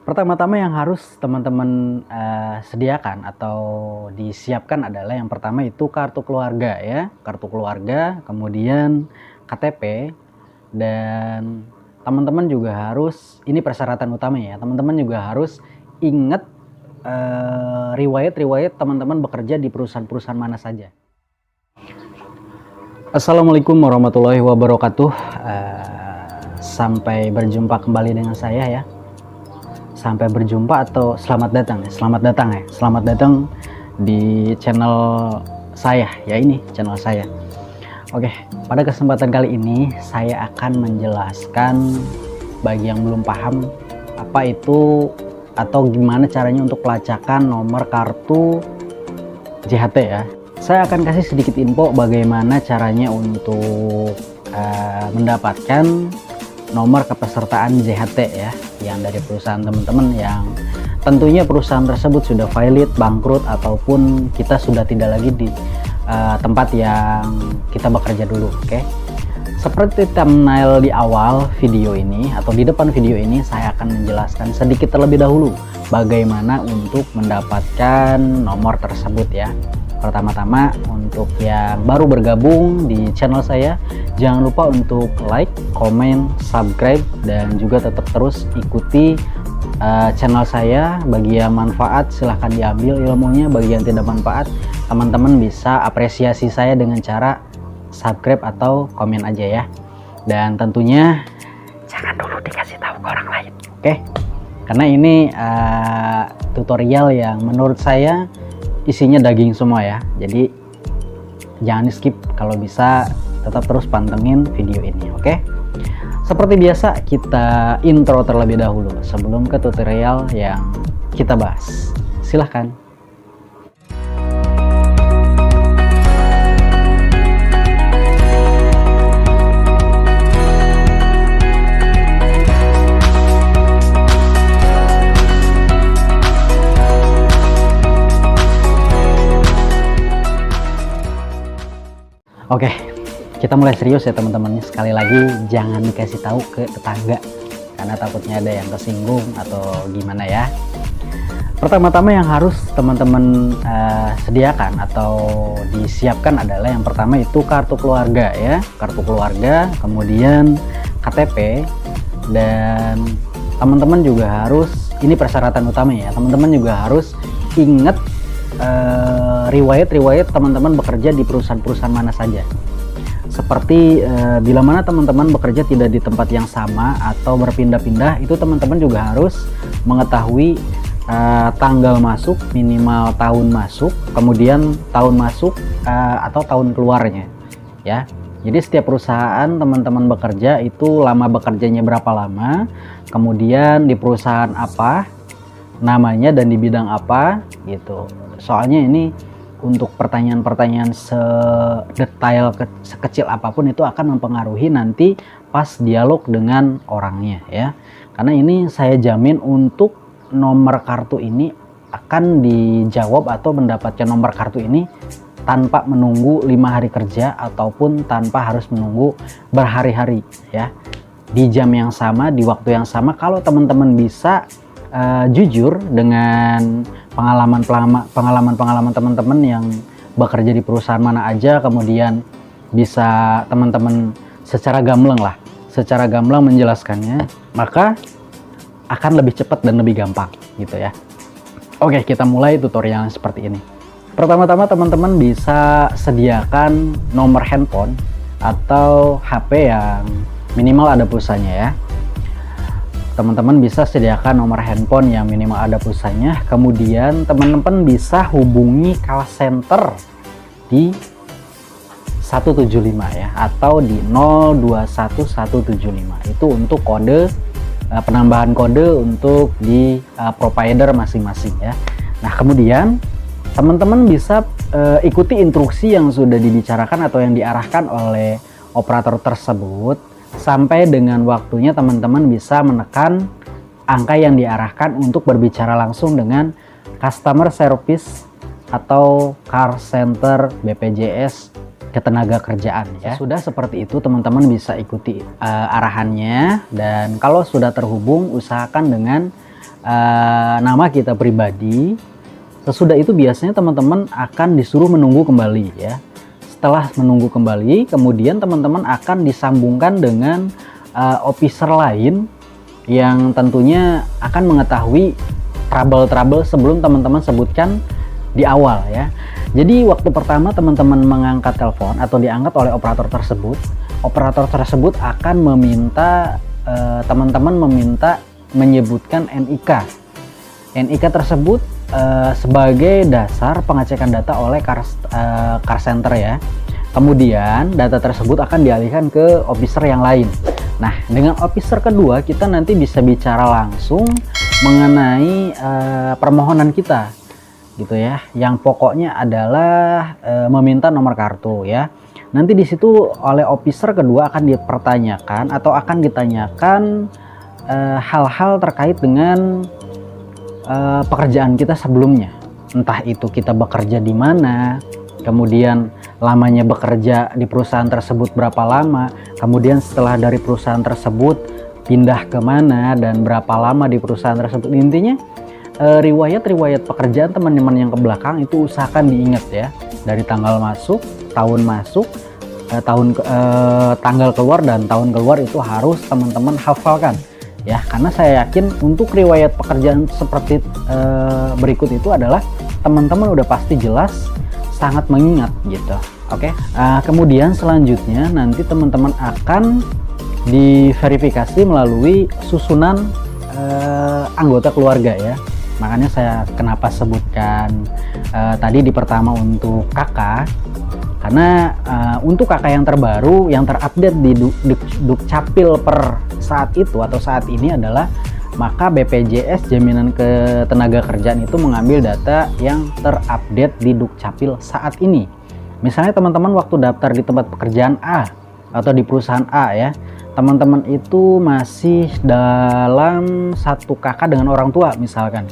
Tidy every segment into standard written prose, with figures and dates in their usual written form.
Pertama-tama yang harus teman-teman sediakan atau disiapkan adalah yang pertama itu kartu keluarga ya, kartu keluarga, kemudian KTP, dan teman-teman juga harus, ini persyaratan utama ya, teman-teman juga harus ingat riwayat-riwayat teman-teman bekerja di perusahaan-perusahaan mana saja. Assalamualaikum warahmatullahi wabarakatuh. Sampai berjumpa kembali dengan saya ya. Sampai berjumpa atau selamat datang di channel saya ya, ini channel saya. Oke, pada kesempatan kali ini saya akan menjelaskan bagi yang belum paham apa itu atau gimana caranya untuk pelacakan nomor kartu JHT ya. Saya akan kasih sedikit info bagaimana caranya untuk mendapatkan nomor kepesertaan JHT ya, yang dari perusahaan teman-teman yang tentunya perusahaan tersebut sudah valid, bangkrut, ataupun kita sudah tidak lagi di tempat yang kita bekerja dulu. Oke, seperti thumbnail di awal video ini atau di depan video ini, saya akan menjelaskan sedikit terlebih dahulu bagaimana untuk mendapatkan nomor tersebut ya. Pertama-tama untuk yang baru bergabung di channel saya, jangan lupa untuk like, komen, subscribe, dan juga tetap terus ikuti channel saya. Bagi yang manfaat silahkan diambil ilmunya, bagi yang tidak manfaat teman-teman bisa apresiasi saya dengan cara subscribe atau komen aja ya. Dan tentunya jangan dulu dikasih tahu ke orang lain, oke? Karena ini tutorial yang menurut saya isinya daging semua ya, jadi jangan di skip, kalau bisa tetap terus pantengin video ini, oke? Seperti biasa kita intro terlebih dahulu sebelum ke tutorial yang kita bahas. Silahkan. Oke, kita mulai serius ya teman-teman. Sekali lagi jangan dikasih tahu ke tetangga karena takutnya ada yang tersinggung atau gimana ya. Pertama-tama yang harus teman-teman sediakan atau disiapkan adalah yang pertama itu kartu keluarga ya, kartu keluarga, kemudian KTP, dan teman-teman juga harus, ini persyaratan utama ya, teman-teman juga harus ingat riwayat-riwayat teman-teman bekerja di perusahaan-perusahaan mana saja. Seperti bila mana teman-teman bekerja tidak di tempat yang sama atau berpindah-pindah, itu teman-teman juga harus mengetahui tanggal masuk, minimal tahun masuk, kemudian tahun masuk atau tahun keluarnya ya. Jadi setiap perusahaan teman-teman bekerja itu lama bekerjanya berapa lama, kemudian di perusahaan apa namanya dan di bidang apa gitu. Soalnya ini untuk pertanyaan-pertanyaan sedetail sekecil apapun itu akan mempengaruhi nanti pas dialog dengan orangnya ya. Karena ini saya jamin untuk nomor kartu ini akan dijawab atau mendapatkan nomor kartu ini tanpa menunggu 5 hari kerja ataupun tanpa harus menunggu berhari-hari ya. Di jam yang sama, di waktu yang sama, kalau teman-teman bisa jujur dengan pengalaman teman-teman yang bekerja di perusahaan mana aja, kemudian bisa teman-teman secara gamblang menjelaskannya, maka akan lebih cepat dan lebih gampang gitu ya. Oke, kita mulai tutorial seperti ini. Pertama-tama teman-teman bisa sediakan nomor handphone atau HP yang minimal ada pulsanya ya. Teman-teman bisa sediakan nomor handphone yang minimal ada pulsanya, kemudian teman-teman bisa hubungi call center di 175 ya, atau di 021175. Itu untuk kode penambahan kode untuk di provider masing-masing ya. Nah, kemudian teman-teman bisa ikuti instruksi yang sudah dibicarakan atau yang diarahkan oleh operator tersebut. Sampai dengan waktunya teman-teman bisa menekan angka yang diarahkan untuk berbicara langsung dengan customer service atau call center BPJS Ketenagakerjaan ya. Sudah seperti itu teman-teman bisa ikuti arahannya, dan kalau sudah terhubung usahakan dengan nama kita pribadi. Sesudah itu biasanya teman-teman akan disuruh menunggu kembali ya. Setelah menunggu kembali, kemudian teman-teman akan disambungkan dengan officer lain yang tentunya akan mengetahui trouble-trouble sebelum teman-teman sebutkan di awal ya. Jadi waktu pertama teman-teman mengangkat telepon atau diangkat oleh operator tersebut akan meminta teman-teman menyebutkan NIK. NIK tersebut sebagai dasar pengecekan data oleh car center ya. Kemudian data tersebut akan dialihkan ke officer yang lain. Nah, dengan officer kedua kita nanti bisa bicara langsung mengenai permohonan kita gitu ya. Yang pokoknya adalah meminta nomor kartu ya. Nanti di situ oleh officer kedua akan dipertanyakan atau akan ditanyakan hal-hal terkait dengan pekerjaan kita sebelumnya, entah itu kita bekerja di mana, kemudian lamanya bekerja di perusahaan tersebut berapa lama, kemudian setelah dari perusahaan tersebut pindah ke mana dan berapa lama di perusahaan tersebut. Intinya riwayat pekerjaan teman-teman yang ke belakang itu usahakan diingat ya, dari tanggal masuk, tahun masuk, tanggal keluar dan tahun keluar itu harus teman-teman hafalkan ya, karena saya yakin untuk riwayat pekerjaan seperti berikut itu adalah teman-teman udah pasti jelas sangat mengingat gitu. Oke. Kemudian selanjutnya nanti teman-teman akan diverifikasi melalui susunan anggota keluarga ya. Makanya saya kenapa sebutkan tadi di pertama untuk kakak, karena untuk kakak yang terbaru yang terupdate di Dukcapil per saat itu atau saat ini adalah, maka BPJS Jaminan Ketenagakerjaan itu mengambil data yang terupdate di Dukcapil saat ini. Misalnya teman-teman waktu daftar di tempat pekerjaan A atau di perusahaan A ya, teman-teman itu masih dalam satu kakak dengan orang tua misalkan.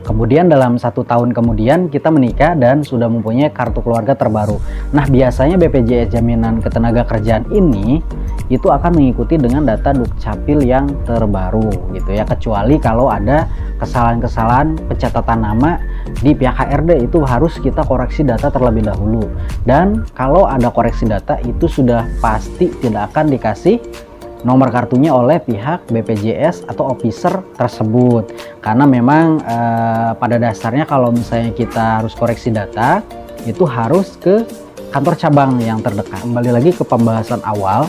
Kemudian dalam 1 tahun kemudian kita menikah dan sudah mempunyai kartu keluarga terbaru. Nah, biasanya BPJS Jaminan Ketenagakerjaan ini itu akan mengikuti dengan data Dukcapil yang terbaru gitu ya. Kecuali kalau ada kesalahan-kesalahan pencatatan nama di pihak HRD, itu harus kita koreksi data terlebih dahulu. Dan kalau ada koreksi data itu sudah pasti tidak akan dikasih nomor kartunya oleh pihak BPJS atau officer tersebut, karena memang pada dasarnya kalau misalnya kita harus koreksi data itu harus ke kantor cabang yang terdekat. Kembali lagi ke pembahasan awal,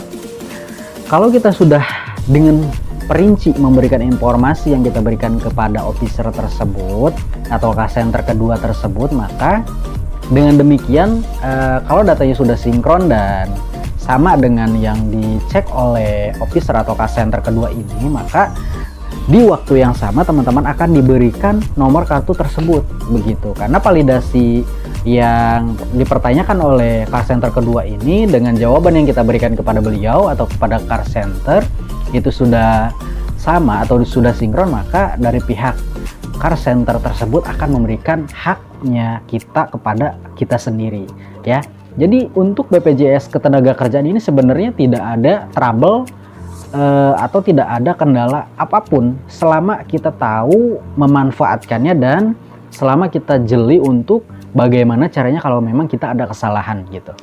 kalau kita sudah dengan perinci memberikan informasi yang kita berikan kepada officer tersebut atau call center kedua tersebut, maka dengan demikian kalau datanya sudah sinkron dan sama dengan yang dicek oleh officer atau call center kedua ini, maka di waktu yang sama teman-teman akan diberikan nomor kartu tersebut begitu. Karena validasi yang dipertanyakan oleh call center kedua ini dengan jawaban yang kita berikan kepada beliau atau kepada call center itu sudah sama atau sudah sinkron, maka dari pihak call center tersebut akan memberikan haknya kita kepada kita sendiri ya. Jadi untuk BPJS Ketenagakerjaan ini sebenarnya tidak ada trouble atau tidak ada kendala apapun selama kita tahu memanfaatkannya dan selama kita jeli untuk bagaimana caranya kalau memang kita ada kesalahan gitu.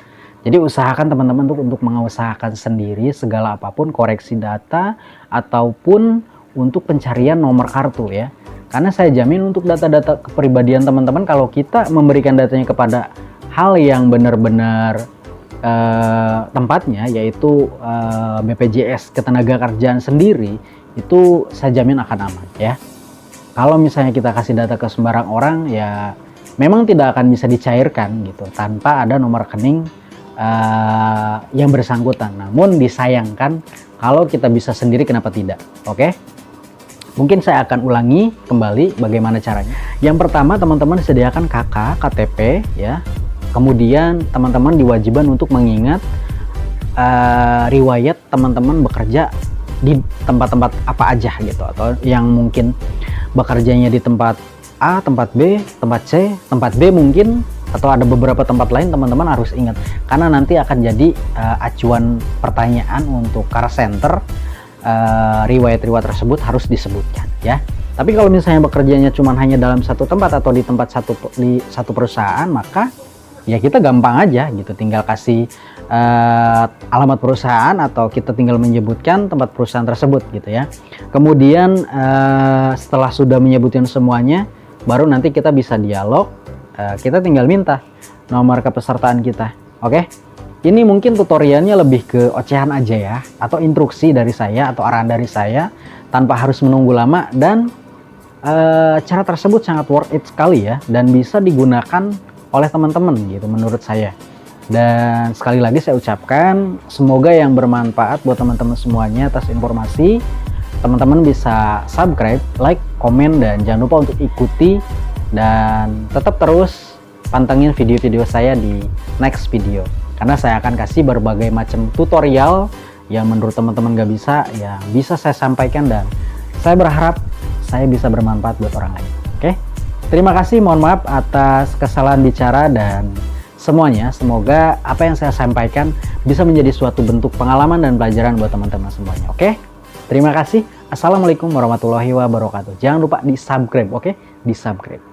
Jadi usahakan teman-teman untuk mengusahakan sendiri segala apapun koreksi data ataupun untuk pencarian nomor kartu ya. Karena saya jamin untuk data-data kepribadian teman-teman, kalau kita memberikan datanya kepada hal yang benar-benar tempatnya, yaitu BPJS Ketenagakerjaan sendiri, itu saya jamin akan aman ya. Kalau misalnya kita kasih data ke sembarang orang ya memang tidak akan bisa dicairkan gitu tanpa ada nomor rekening yang bersangkutan. Namun disayangkan kalau kita bisa sendiri, kenapa tidak? Oke. Mungkin saya akan ulangi kembali bagaimana caranya. Yang pertama, teman-teman sediakan KK, KTP ya. Kemudian teman-teman diwajibkan untuk mengingat riwayat teman-teman bekerja di tempat-tempat apa aja gitu, atau yang mungkin bekerjanya di tempat A, tempat B, tempat C, tempat D mungkin, atau ada beberapa tempat lain, teman-teman harus ingat karena nanti akan jadi acuan pertanyaan untuk call center. Riwayat-riwayat tersebut harus disebutkan ya. Tapi kalau misalnya bekerjanya cuma hanya dalam satu tempat atau di satu perusahaan, maka ya kita gampang aja gitu, tinggal kasih alamat perusahaan atau kita tinggal menyebutkan tempat perusahaan tersebut gitu ya. Kemudian setelah sudah menyebutkan semuanya, baru nanti kita bisa dialog, kita tinggal minta nomor kepesertaan kita. Oke, ini mungkin tutorialnya lebih ke ocehan aja ya, atau instruksi dari saya atau arahan dari saya tanpa harus menunggu lama, dan cara tersebut sangat worth it sekali ya, dan bisa digunakan oleh teman-teman gitu menurut saya. Dan sekali lagi saya ucapkan semoga yang bermanfaat buat teman-teman semuanya. Atas informasi, teman-teman bisa subscribe, like, komen, dan jangan lupa untuk ikuti dan tetap terus pantengin video-video saya di next video, karena saya akan kasih berbagai macam tutorial yang menurut teman-teman gak bisa, yang bisa saya sampaikan, dan saya berharap saya bisa bermanfaat buat orang lain. Oke, terima kasih, mohon maaf atas kesalahan bicara dan semuanya. Semoga apa yang saya sampaikan bisa menjadi suatu bentuk pengalaman dan pelajaran buat teman-teman semuanya. Oke, terima kasih. Assalamualaikum warahmatullahi wabarakatuh. Jangan lupa di subscribe, oke? Di subscribe.